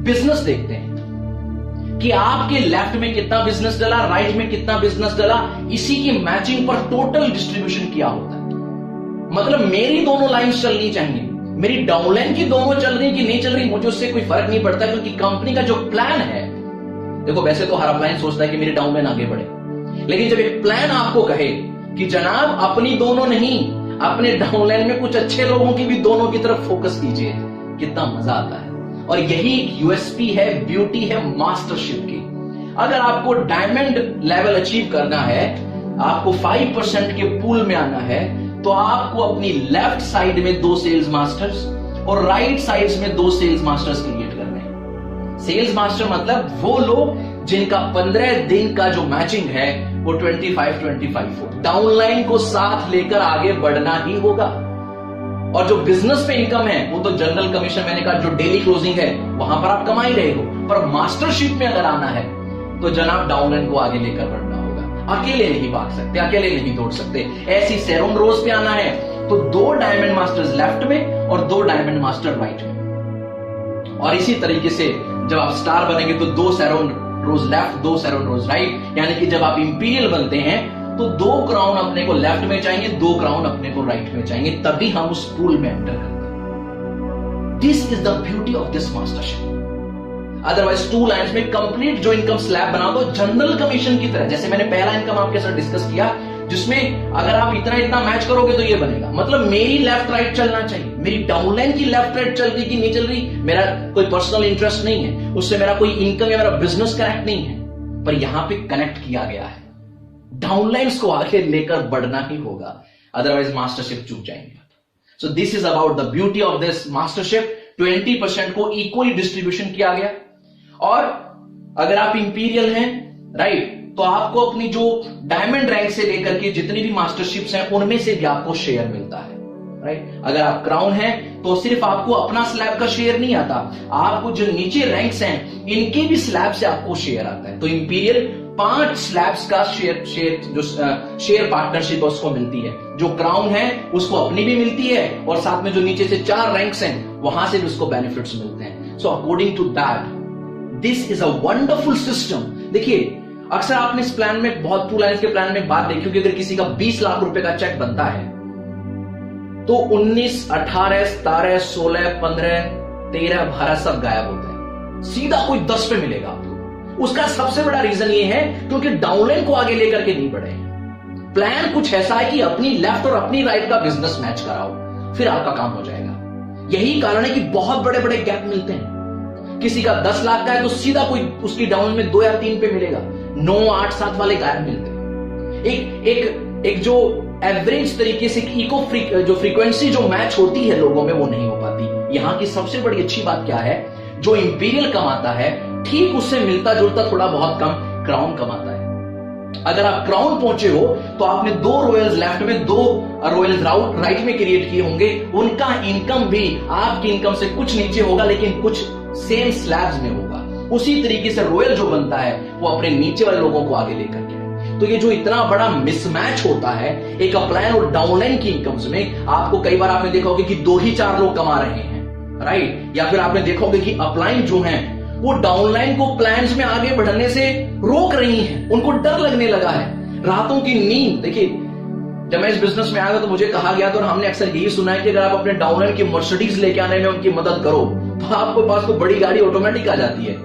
Speaker 1: बिजनेस देखते हैं कि आपके लेफ्ट में कितना बिजनेस डला, राइट में कितना बिजनेस डला, इसी की मैचिंग पर टोटल डिस्ट्रीब्यूशन किया होता है। मतलब मेरी दोनों लाइंस चलनी चाहिए, मेरी डाउनलाइन की दोनों चल रही कि नहीं चल रही, मुझे उससे कोई फर्क नहीं पड़ता, क्योंकि कंपनी का जो प्लान है, देखो वैसे तो हर अपलायंस सोचता है कि मेरी डाउनलाइन आगे बढ़े, लेकिन जब एक प्लान आपको कहे कि जनाब अपनी दोनों नहीं, अपने डाउनलाइन में कुछ अच्छे लोगों की भी दोनों की तरफ फोकस कीजिए, कितना मजा आता है। और यही यूएसपी है, ब्यूटी है मास्टरशिप की। अगर आपको डायमंड लेवल अचीव करना है, आपको 5% के पूल में आना है, तो आपको अपनी लेफ्ट साइड में 2 सेल्स मास्टर्स और राइट साइड्स में 2 सेल्स मास्टर्स क्रिएट करने हैं। सेल्स मास्टर मतलब वो लोग जिनका 15 दिन का जो मैचिंग है वो 25-25 हो। डाउनलाइन को साथ लेकर आगे बढ़ना ही होगा। और जो बिजनेस पे इनकम है वो तो जनरल कमीशन, मैंने कहा जो डेली क्लोजिंग है वहां पर आप कमा ही रहे हो, पर मास्टरशिप में अगर आना है तो जनाब डाउनलाइन को आगे लेकर बढ़ना होगा। अकेले नहीं भाग सकते, अकेले नहीं दौड़ सकते। ऐसी सेरोन रोज पे आना है तो 2 डायमंड मास्टर्स लेफ्ट में और 2 डायमंड मास्टर राइट में। और इसी तरीके से जब आप स्टार बनेंगे तो 2 सेरोन रोज लेफ्ट, 2 सेरोन रोज राइट, यानी कि जब आप इंपीरियल बनते हैं तो 2 क्राउन अपने को लेफ्ट में चाहिए, 2 क्राउन अपने को राइट में चाहिए, तभी हम उस पूल में एंटर करते हैं। This is the beauty of this mastership. Otherwise 2 lines में कंप्लीट जो इनकम स्लैब बना दो जनरल कमीशन की तरह, जैसे मैंने पहला इनकम आपके साथ डिस्कस किया, जिसमें अगर आप इतना इतना मैच करोगे तो ये बनेगा। मतलब मेरी लेफ्ट राइट चलना चाहिए, मेरी डाउनलाइन की लेफ्ट राइट चल रही कि नहीं चल रही, मेरा कोई पर्सनल इंटरेस्ट नहीं है, उससे मेरा कोई इनकम या मेरा बिजनेस कनेक्ट नहीं है, पर यहां पे कनेक्ट किया गया है। डाउनलाइंस को आगे लेकर बढ़ना ही होगा, अदरवाइज मास्टरशिप चूक जाएंगे। सो this is about the beauty of this mastership. 20% को इक्वली डिस्ट्रीब्यूशन किया गया। और अगर आप इंपीरियल हैं, राइट, तो आपको अपनी जो डायमंड रैंक से लेकर के जितनी भी मास्टरशिप्स हैं उनमें से भी आपको शेयर मिलता है, राइट। अगर आप क्राउन हैं तो सिर्फ आपको अपना स्लैब का शेयर नहीं आता, आपको जो नीचे रैंक्स हैं इनके भी स्लैब से आपको शेयर आता है। तो इंपीरियल 5 स्लैब्स का शेयर पार्टनरशिप उसको मिलती है। जो क्राउन है उसको अपनी भी मिलती है और साथ में जो नीचे से 4 रैंक्स हैं वहां से भी उसको बेनिफिट्स मिलते हैं। So according to that this is a wonderful system. देखिए अक्सर आपने इस प्लान में, बहुत 2 लाइन्स के प्लान में बात देखी होगी, अगर किसी का 20 लाख रुपए का चेक बनता है तो 19, 18, 17, 16, 15, 13, 12 सब गायब होते हैं, सीधा कोई 10 पे मिलेगा आपको। उसका सबसे बड़ा रीजन ये है क्योंकि डाउनलाइन को आगे लेकर के नहीं बढ़े। प्लान कुछ ऐसा है कि अपनी लेफ्ट और अपनी राइट का बिजनेस मैच कराओ, फिर आपका काम हो जाएगा। यही कारण है कि बहुत बड़े बड़े गैप मिलते हैं। किसी का 10 लाख का है तो सीधा कोई उसकी डाउन में 2 या 3 पे मिलेगा, 9, 8, 7 वाले गायब मिलते हैं। एक जो एवरेज तरीके से जो फ्रीक्वेंसी जो मैच होती है लोगों में वो नहीं हो पाती। यहां की सबसे बड़ी अच्छी बात क्या है, जो इंपीरियल कमाता है ठीक उससे मिलता जुलता थोड़ा बहुत कम क्राउन कमाता है। अगर आप क्राउन पहुंचे हो तो आपने 2 रॉयल्स लेफ्ट में, 2 रॉयल्स राइट में क्रिएट किए होंगे, उनका इनकम भी आपकी इनकम से कुछ नीचे होगा लेकिन कुछ सेम स्लैब्स में होगा। उसी तरीके से रॉयल जो बनता है वो अपने नीचे वाले लोगों को आगे लेकर के। तो ये जो इतना बड़ा मिसमैच होता है एक अपलाइन और डाउनलाइन की इनकम्स में, आपको कई बार आपने देखा होगा कि 2 ही 4 लोग कमा रहे हैं, राइट। या फिर आपने देखा होगा कि अपलाइन जो है वो डाउनलाइन को प्लान्स में आगे बढ़ने से रोक रही हैं, उनको डर लगने लगा है। रातों की नींद, देखिए जब मैं इस बिजनेस में आया था तो मुझे कहा गया था और हमने अक्सर यही सुना है कि अगर आप अपने डाउनलाइन की मर्सिडीज लेके आने में उनकी मदद करो तो आपके पास तो बड़ी गाड़ी ऑटोमेटिक आ जाती है।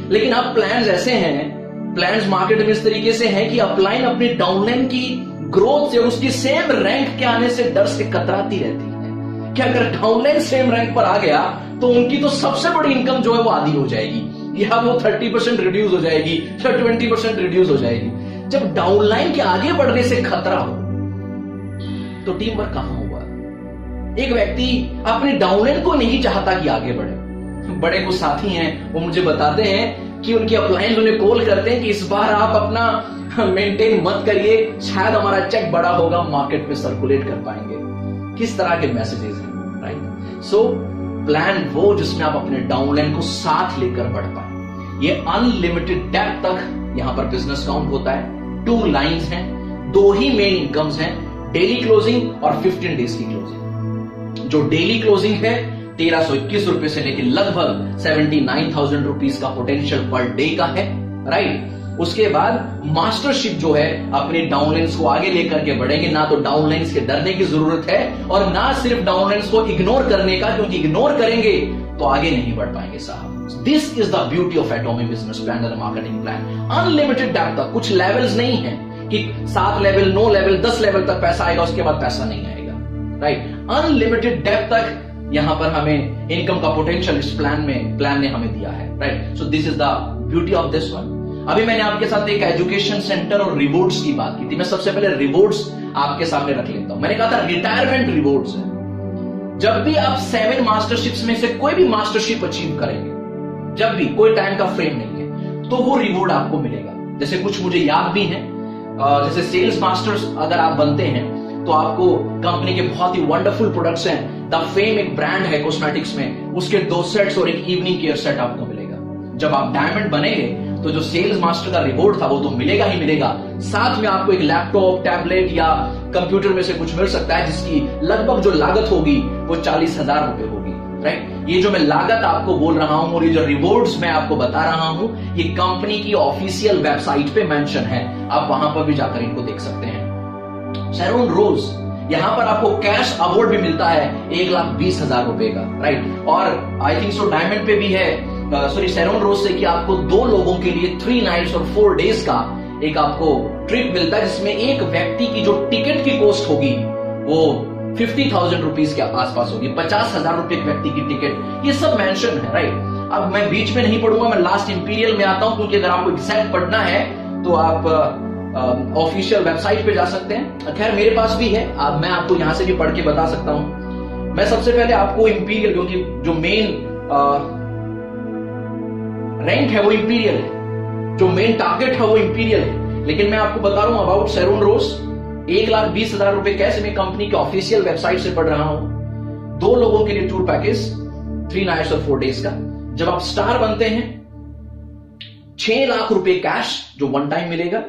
Speaker 1: लेकिन अब प्लान्स ऐसे हैं, प्लान्स मार्केट में इस तरीके से हैं कि अपलाइन अपनी डाउनलाइन की ग्रोथ से, उसकी सेम रैंक के आने से डर से कतराती रहती है कि अगर डाउनलाइन सेम रैंक पर आ गया तो उनकी तो सबसे बड़ी इनकम जो है वो आधी हो जाएगी, या वो 30% रिड्यूस हो जाएगी या 20% रिड्यूस हो जाएगी। जब डाउनलाइन के आगे बढ़ने से खतरा हो तो टीम वर्क कहां हुआ? एक व्यक्ति अपने डाउनलाइन को नहीं चाहता कि आगे बढ़े। बड़े कुछ साथी हैं वो मुझे बताते हैं कि उनके अपलाइन उन्हें कॉल करते हैं कि इस बार आप अपना मेंटेन मत करिए, शायद हमारा चेक बड़ा होगा, मार्केट में सर्कुलेट कर पाएंगे। किस तरह के मैसेजेस हैं, राइट। सो प्लान वो जिसमें आप अपने डाउनलाइन को साथ लेकर बढ़ पाए। ये अनलिमिटेड डेप्थ तक यहां पर बिजनेस काउंट होता है। 2 लाइंस हैं, 2 ही मेन इनकम्स हैं, डेली क्लोजिंग और 15 डेज की क्लोजिंग। जो डेली क्लोजिंग है 1321 रुपए से लेकर लगभग 79,000 रुपीज का पोटेंशियल पर डे का है, राइट। उसके बाद मास्टरशिप जो है अपने डाउनलाइंस को आगे लेकर के बढ़ेंगे। ना तो डाउनलाइंस के डरने की जरूरत है और ना सिर्फ डाउनलाइंस को इग्नोर करने का, क्योंकि इग्नोर करेंगे तो आगे नहीं बढ़ पाएंगे साहब। This is the beauty of atomic business plan and marketing plan. Unlimited depth तक, कुछ लेवल्स नहीं है कि 7 लेवल 9 लेवल 10 लेवल तक पैसा आएगा, उसके बाद पैसा नहीं आएगा, राइट। अनलिमिटेड डेप्थ तक यहां पर हमें इनकम का पोटेंशियल इस प्लान ने हमें दिया है, right. So this is the beauty of this one. अभी मैंने आपके साथ एक एजुकेशन सेंटर और रिवॉर्ड्स की बात की थी। मैं सबसे पहले रिवॉर्ड्स आपके सामने रख लेता हूं। मैंने कहा था रिटायरमेंट रिवॉर्ड्स है। जब भी आप 7 मास्टरशिप्स में से कोई भी मास्टरशिप अचीव करेंगे, जब भी, कोई टाइम का फ्रेम नहीं है, तो वो रिवॉर्ड आपको मिलेगा। जैसे कुछ मुझे याद भी है, जैसे सेल्स मास्टर्स अगर आप बनते हैं तो आपको कंपनी के बहुत ही वंडरफुल प्रोडक्ट्स हैं, द फेम एक ब्रांड है कॉस्मेटिक्स में, उसके 2 सेट्स और एक इवनिंग केयर सेट आपको मिलेगा। जब आप डायमंड बनेंगे तो जो सेल्स मास्टर का रिवॉर्ड था वो तो मिलेगा ही मिलेगा, साथ में आपको एक लैपटॉप, टैबलेट या कंप्यूटर में से कुछ मिल सकता है, जिसकी लगभग जो लागत होगी वो 40,000 रुपए होगी, राइट। ये जो मैं लागत आपको बोल रहा हूं और ये जो रिवॉर्ड्स मैं आपको बता रहा हूं, ये कंपनी की ऑफिशियल वेबसाइट पे मेंशन है, आप वहां पर भी जाकर इनको देख सकते हैं। सैरोन रोज, यहां पर आपको कैश अवार्ड भी मिलता है 1,20,000 रुपए का, राइट। और आई थिंक सो डायमंड पे भी है, सैरोन रोज से कि आपको 2 लोगों के लिए 3 नाइट्स और 4 डेज का एक आपको ट्रिप मिलता है, जिसमें एक व्यक्ति की जो टिकट की कॉस्ट होगी वो 50,000 रुपीज के आसपास होगी, 50,000 रुपए एक व्यक्ति की टिकट। ये सब मेंशन है, राइट। अब मैं बीच में नहीं पढ़ूंगा, मैं लास्ट इंपीरियल में आता हूं, क्योंकि अगर आपको एग्जैक्ट पढ़ना है तो आप ऑफिशियल वेबसाइट पे जा सकते हैं। खैर मेरे पास भी है, मैं आपको यहां से भी पढ़ के बता सकता हूं। मैं सबसे पहले आपको इंपीरियल, क्योंकि जो मेन रैंक है वो इंपीरियल है, जो मेन टारगेट है वो इंपीरियल है, लेकिन मैं आपको बता रहा हूं अबाउट सैरोन रोज। 1,20,000 रुपए कैसे मैं कंपनी की ऑफिशियल वेबसाइट से पढ़ रहा हूं। 2 लोगों के लिए टूर पैकेज 3 नाइट्स और 4 डेज का। जब आप स्टार बनते हैं 6 लाख रुपए कैश जो वन टाइम मिलेगा।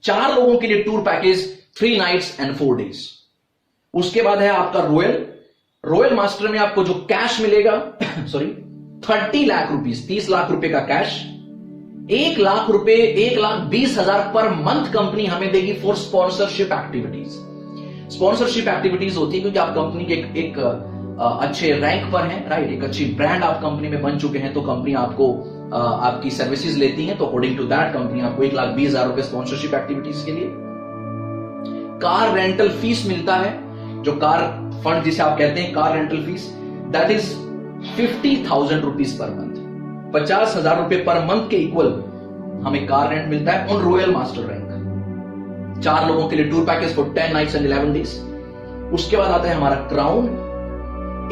Speaker 1: 4 लोगों के लिए tour package 3 nights and 4 days. उसके बाद है आपका रॉयल मास्टर में आपको जो कैश मिलेगा सॉरी 30 लाख रुपीज, 30 लाख रुपए का कैश, 1 लाख रुपए, 1,20,000 पर मंथ कंपनी हमें देगी for sponsorship activities. Sponsorship activities होती है क्योंकि आप कंपनी के एक अच्छे रैंक पर हैं, राइट, एक अच्छी ब्रांड आप कंपनी में बन चुके हैं, तो कंपनी आपको आपकी सर्विसेज लेती है, तो अकॉर्डिंग टू दैट कंपनी आपको 1,20,000 रुपए स्पॉन्सरशिप एक्टिविटीज के लिए। कार रेंटल फीस मिलता है, जो कार फंड जिसे आप कहते हैं car rental fees, that is 50,000 rupees per month. 50,000 रुपए पर मंथ के इक्वल हमें कार रेंट मिलता है ऑन रॉयल मास्टर रैंक। 4 लोगों के लिए tour package for 10 nights and 11 days. उसके बाद आता है हमारा क्राउन,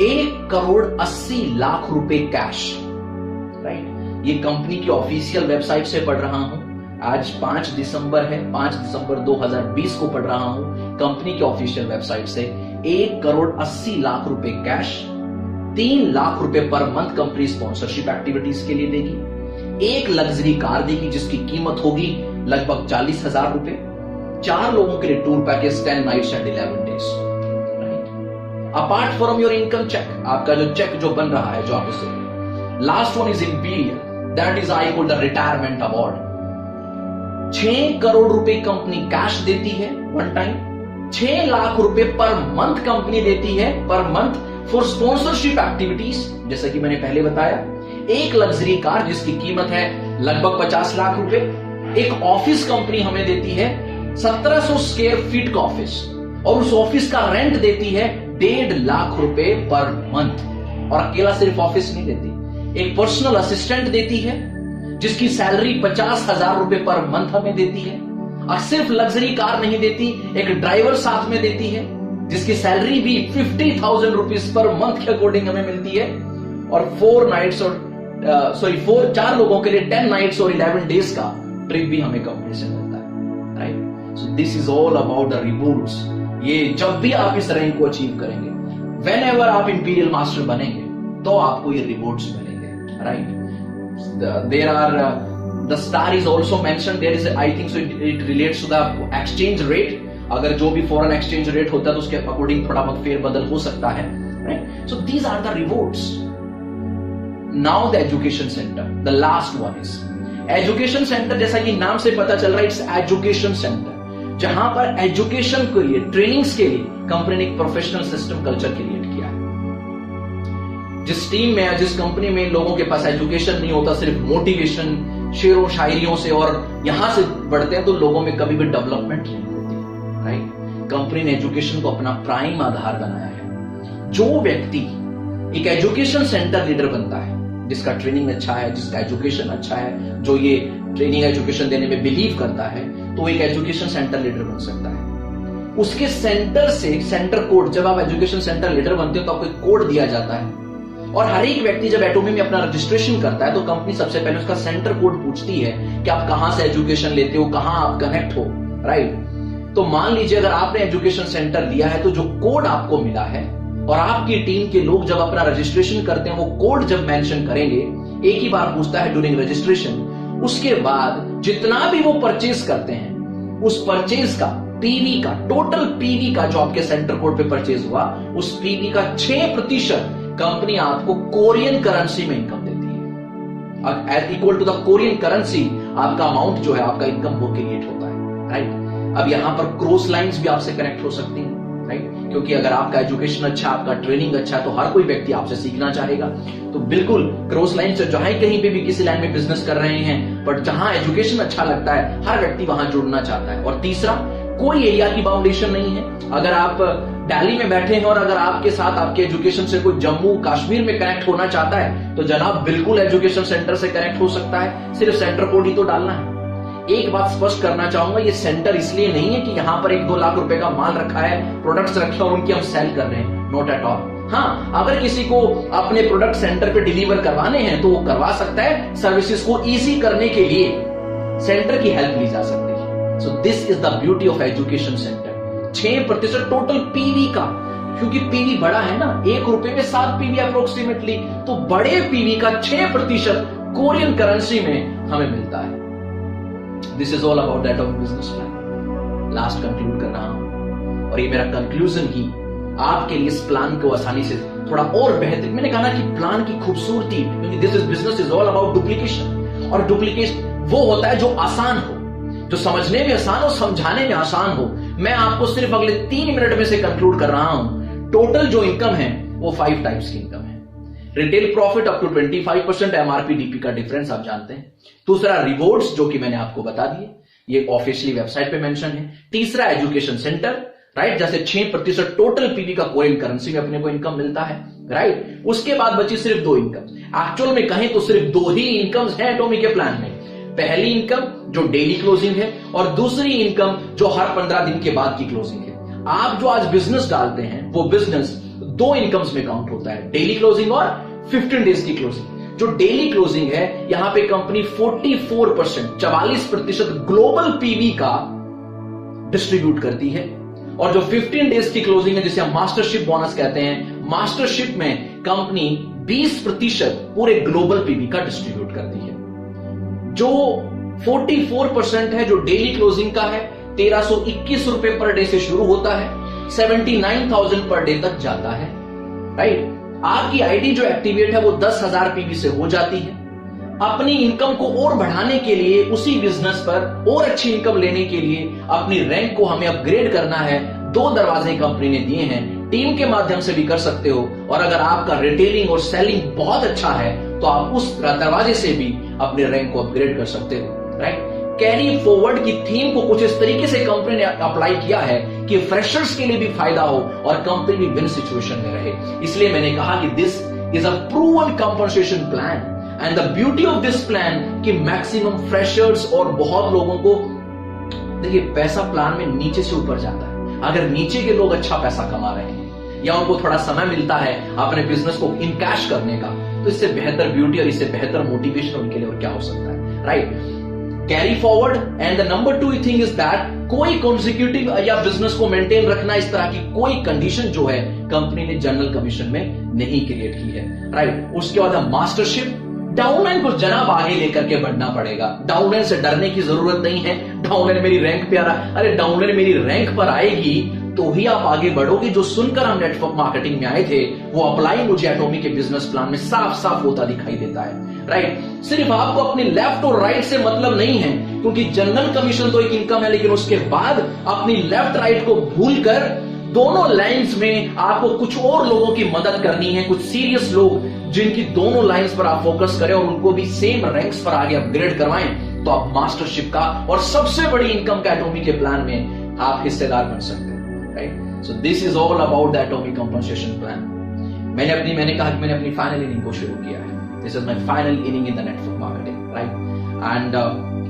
Speaker 1: 1,80,00,000 रुपए कैश, राइट। ये कंपनी की ऑफिशियल वेबसाइट से पढ़ रहा हूं। आज 5 दिसंबर है, 5 दिसंबर 2020 को पढ़ रहा हूं कंपनी की ऑफिशियल वेबसाइट से। 1,80,00,000 रुपए कैश, 3 लाख रुपए per month company sponsorship activities के लिए देगी। एक लग्जरी कार देगी जिसकी कीमत होगी लगभग 40,000 रुपए। 4 लोगों के लिए tour package 10 nights and 11 days, right. Apart from your income check, आपका जो चेक जो बन रहा है, जो आप उसे, last one is imperial, that is I call the retirement award. 6 crore रुपए कंपनी कैश देती है वन टाइम। 6 लाख रुपए पर मंथ कंपनी देती है per month for sponsorship activities, जैसा कि मैंने पहले बताया। एक लग्जरी कार जिसकी कीमत है लगभग 50 लाख रुपए। एक ऑफिस कंपनी हमें देती है 1700 स्क्वायर फीट का ऑफिस, और उस ऑफिस का रेंट देती है 1.5 लाख रुपए पर मंथ। और अकेला सिर्फ ऑफिस नहीं देती, एक पर्सनल असिस्टेंट देती है जिसकी सैलरी 50,000 रुपए पर मंथ हमें देती है। और सिर्फ लग्जरी कार नहीं देती, एक ड्राइवर साथ में देती है जिसकी सैलरी भी 50,000 रुपीज पर मंथ के अकॉर्डिंग हमें मिलती है। और 4 लोगों के लिए 10 नाइट्स और 11 डेज का ट्रिप भी हमें कंपनी से मिलता है, right. So this is all about the rewards. ये जब भी आप इस रैंक को अचीव करेंगे, वेन एवर आप इंपीरियल मास्टर बनेंगे, तो आपको ये रिवॉर्ड्स मिलेंगे, right. There are the star is also mention, there is I think so it relates to the exchange rate. अगर जो भी फॉरेन एक्सचेंज रेट होता है तो उसके अकॉर्डिंग थोड़ा बहुत फेरबदल हो सकता है, right. So these are the rewards. Now the education centre, the last one is education centre. जैसा कि नाम से पता चल रहा है, इट्स एजुकेशन सेंटर, जहां पर एजुकेशन के लिए, ट्रेनिंग्स के लिए कंपनी ने एक प्रोफेशनल सिस्टम कल्चर क्रिएट किया है। जिस टीम में या जिस कंपनी में लोगों के पास एजुकेशन नहीं होता, सिर्फ मोटिवेशन, शेरों शायरियों से और यहां से बढ़ते हैं, तो लोगों में कभी भी डेवलपमेंट नहीं होती, राइट। कंपनी ने एजुकेशन को अपना प्राइम आधार बनाया है। जो व्यक्ति एक एजुकेशन सेंटर लीडर बनता है, जिसका ट्रेनिंग अच्छा है, जिसका एजुकेशन अच्छा है, जो ये ट्रेनिंग एजुकेशन देने में बिलीव करता है, तो एक एजुकेशन सेंटर लीडर बन सकता है। उसके सेंटर से सेंटर कोड, जब आप एजुकेशन सेंटर लीडर बनते हो तो आपको एक कोड दिया जाता है, और हर एक व्यक्ति जब एटोमी में अपना रजिस्ट्रेशन करता है तो कंपनी सबसे पहले उसका सेंटर कोड पूछती है कि आप कहां से एजुकेशन लेते हो, कहां आप कनेक्ट हो, राइट। तो मान लीजिए अगर आपने एजुकेशन सेंटर लिया है, तो जो कोड आपको मिला है और आपकी टीम के लोग जब अपना रजिस्ट्रेशन करते हैं, वो कोड जब मेंशन करेंगे, एक ही बार पूछता है ड्यूरिंग रजिस्ट्रेशन, उसके बाद जितना भी वो परचेज करते हैं, उस परचेज का पीवी का, टोटल पीवी का जो आपके सेंटर कोड पे परचेज हुआ, उस पीवी का 6% कंपनी आपको कोरियन करेंसी में इनकम देती है। At equal to the Korean currency आपका अमाउंट जो है, आपका इनकम वो क्रिएट होता है, राइट। अब यहां पर क्रॉस लाइंस भी आपसे कनेक्ट हो सकती हैं, राइट, क्योंकि अगर आपका एजुकेशन अच्छा, आपका ट्रेनिंग अच्छा है, तो हर कोई व्यक्ति आपसे सीखना चाहेगा। तो बिल्कुल क्रॉस लाइन से जहां कहीं पे भी किसी लाइन में बिजनेस कर रहे हैं, बट जहां एजुकेशन अच्छा लगता है, हर व्यक्ति वहां जुड़ना चाहता है। और तीसरा, कोई एरिया की बाउंडेशन नहीं है। अगर आप दिल्ली में बैठे हैं और अगर आपके साथ आपके एजुकेशन से कोई जम्मू कश्मीर में कनेक्ट होना चाहता है, तो जनाब बिल्कुल एजुकेशन सेंटर से कनेक्ट हो सकता है, सिर्फ सेंटर कोड ही तो डालना है। एक बात स्पष्ट करना चाहूंगा, ये सेंटर इसलिए नहीं है कि यहां पर 1-2 लाख रुपए का माल रखा है, प्रोडक्ट्स रखे और उनकी हम सेल कर रहे हैं, नॉट एट ऑल। हाँ, अगर किसी को अपने प्रोडक्ट सेंटर पे डिलीवर करवाने हैं तो वो करवा सकता है। सर्विसेज को इजी करने के लिए सेंटर की हेल्प ली जा सकती है। सो this is the beauty of education centre. 6% total PV का, क्योंकि पीवी बड़ा है ना, 1 रुपए में 7 पीवी अप्रोक्सीमेटली, तो बड़े पीवी का 6% कोरियन करेंसी में हमें मिलता है। This is all about that of business plan. Last conclude कर रहा हूं, और ये मेरा कंक्लूजन ही आपके लिए इस प्लान को आसानी से थोड़ा और बेहतर, मैंने कहा ना कि प्लान की खूबसूरती, क्योंकि this is business is all about duplication, और डुप्लीकेशन वो होता है जो आसान हो, जो समझने में आसान हो, समझाने में आसान हो। मैं आपको सिर्फ अगले 3 मिनट में से कंक्लूड कर रहा हूं। टोटल जो इनकम है वो 5 टाइप्स की इनकम है। Retail profit up to 25%, MRP DP का डिफरेंस आप जानते हैं। दूसरा रिवॉर्ड्स, जो कि मैंने आपको बता दिए, ये ऑफिशियली वेबसाइट पे मेंशन है। तीसरा एजुकेशन सेंटर, राइट, जैसे 6% टोटल पीवी का कोरियन करेंसी में अपने को इनकम मिलता है, राइट। उसके बाद बची सिर्फ 2 इनकम। एक्चुअल में कहें तो सिर्फ 2 ही इनकम्स हैं एटोमी के प्लान में। पहली इनकम जो डेली क्लोजिंग है, और दूसरी इनकम जो हर 15 दिन के बाद की क्लोजिंग है। आप जो आज बिजनेस डालते हैं, वो बिजनेस 2 इनकम्स में काउंट होता है, डेली क्लोजिंग और 15 डेज की क्लोजिंग। जो डेली क्लोजिंग है, यहां पे कंपनी 44% ग्लोबल पीवी का डिस्ट्रीब्यूट करती है, और जो 15 डेज की क्लोजिंग है, जिसे हम मास्टरशिप बोनस कहते हैं, मास्टरशिप में कंपनी 20% पूरे ग्लोबल पीवी का डिस्ट्रीब्यूट करती है। जो 44% है, जो डेली क्लोजिंग का है, 1321 रुपए पर डे से शुरू होता है, 79,000 पर डे तक जाता है, राइट। आपकी आईडी जो एक्टिवेट है वो 10,000 पीवी से हो जाती है। अपनी इनकम को और बढ़ाने के लिए, उसी बिजनेस पर और अच्छी इनकम लेने के लिए अपनी रैंक को हमें अपग्रेड करना है। 2 दरवाजे कंपनी ने दिए हैं, टीम के माध्यम से भी कर सकते हो, और अगर आपका रिटेलिंग और सेलिंग बहुत अच्छा है तो आप उस दरवाजे से भी अपने रैंक को अपग्रेड कर सकते हो, राइट। कैरी फॉरवर्ड की थीम को कुछ इस तरीके से कंपनी ने अप्लाई किया है कि फ्रेशर्स के लिए भी फायदा हो और कंपनी भी विन सिचुएशन में रहे। इसलिए मैंने कहा कि this is a proven compensation plan, and the beauty of this plan कि मैक्सिमम फ्रेशर्स और बहुत लोगों को, देखिए पैसा प्लान में नीचे से ऊपर जाता है। अगर नीचे के लोग अच्छा पैसा कमा रहे हैं या उनको थोड़ा समय मिलता है अपने बिजनेस को इन कैश करने का, तो इससे बेहतर ब्यूटी और इससे बेहतर मोटिवेशन उनके लिए और क्या हो सकता है, right. Carry forward, and the number 2 thing is that कोई कॉन्जिक्यूटिव या बिजनेस को मेंटेन रखना, इस तरह की कोई कंडीशन जो है कंपनी ने जनरल कमीशन में नहीं क्रिएट की है, राइट। उसके बाद है मास्टरशिप। डाउनलाइन को जनाब आगे लेकर के बढ़ना पड़ेगा। डाउनलाइन से डरने की जरूरत नहीं है। डाउनलाइन मेरी रैंक पे आ रहा, अरे डाउनलाइन मेरी रैंक पर आएगी तो ही आप आगे बढ़ोगे। जो सुनकर हम नेटवर्क मार्केटिंग में आए थे वो अप्लाई मुझे एटॉमी के बिजनेस प्लान में साफ साफ होता दिखाई देता है, राइट। सिर्फ आपको अपने लेफ्ट और राइट से मतलब नहीं है, क्योंकि जनरल कमीशन तो एक इनकम है, लेकिन उसके बाद अपनी लेफ्ट राइट को भूलकर दोनों लाइंस में आपको कुछ और लोगों की मदद करनी है, कुछ सीरियस लोग जिनकी दोनों लाइंस पर आप फोकस करें और उनको भी सेम रैंक्स पर आगे अपग्रेड करवाएं, तो आप मास्टरशिप का और सबसे बड़ी इनकम का एटॉमी के प्लान में आप हिस्सेदार बन सकते हैं, right. So this is all about the एटॉमी compensation plan. मैंने कहा कि मैंने अपनी फाइनल इनिंग को शुरू किया है। This is my final inning in the network marketing, right. And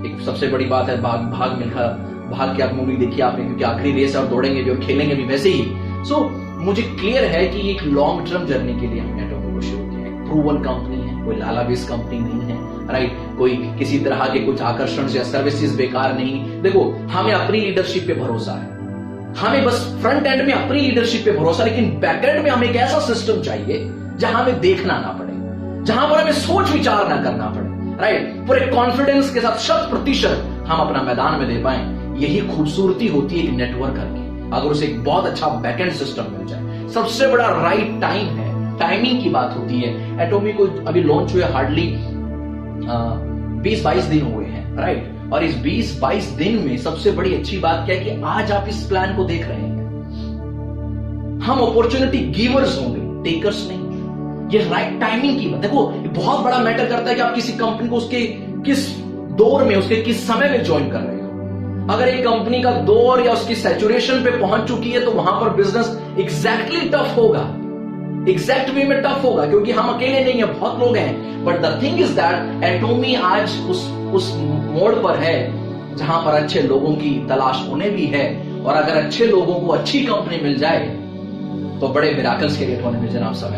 Speaker 1: एक सबसे बड़ी बात है, भाग मिल्खा भाग की आप मूवी देखी आपने, क्योंकि आखिरी रेस और दौड़ेंगे भी और खेलेंगे भी वैसे ही। सो मुझे क्लियर है कि एक लॉन्ग टर्म जर्नी के लिए हमने एटॉमी को शुरू किया है। प्रूवन कंपनी है, कोई लाला बेस कंपनी नहीं है, राइट। कोई किसी तरह के कुछ आकर्षण या सर्विसेज बेकार नहीं। देखो, हमें अपनी लीडरशिप पे भरोसा है, हमें बस फ्रंट एंड में अपनी लीडरशिप पे भरोसा, लेकिन बैक एंड में हमें एक ऐसा सिस्टम चाहिए जहां हमें देखना ना पड़े, जहां पर हमें सोच विचार ना करना पड़े, राइट। पूरे कॉन्फिडेंस के साथ 100% हम अपना मैदान में दे पाए। यही खूबसूरती होती है एक नेटवर्कर की, अगर उसे एक बहुत अच्छा बैकएंड सिस्टम मिल जाए। सबसे बड़ा राइट टाइम है, टाइमिंग की बात होती है। एटॉमी को अभी लॉन्च हुए हार्डली 20-22 दिन हुए हैं, राइट। और इस 20-22 दिन में सबसे बड़ी अच्छी बात क्या है कि आज आप इस प्लान को देख रहे हैं। हम अपॉर्चुनिटी गिवर्स होंगे, टेकर्स नहीं। ये राइट टाइमिंग की बात, देखो बहुत बड़ा मैटर करता है कि आप किसी कंपनी को उसके किस दौर में, उसके किस समय में ज्वाइन कर रहे हो। अगर एक कंपनी का दौर या उसकी सैचुरेशन पे पहुंच चुकी है तो वहां पर बिजनेस एग्जैक्टली टफ होगा, एग्जैक्ट वे में टफ होगा, क्योंकि हम अकेले नहीं है, बहुत लोग हैं। But the thing is that एटॉमी आज उस मोड़ पर है जहां पर अच्छे लोगों की तलाश उन्हें भी है, और अगर अच्छे लोगों को अच्छी कंपनी मिल जाए तो बड़े मिराकल्स क्रिएट होने में जनाब समय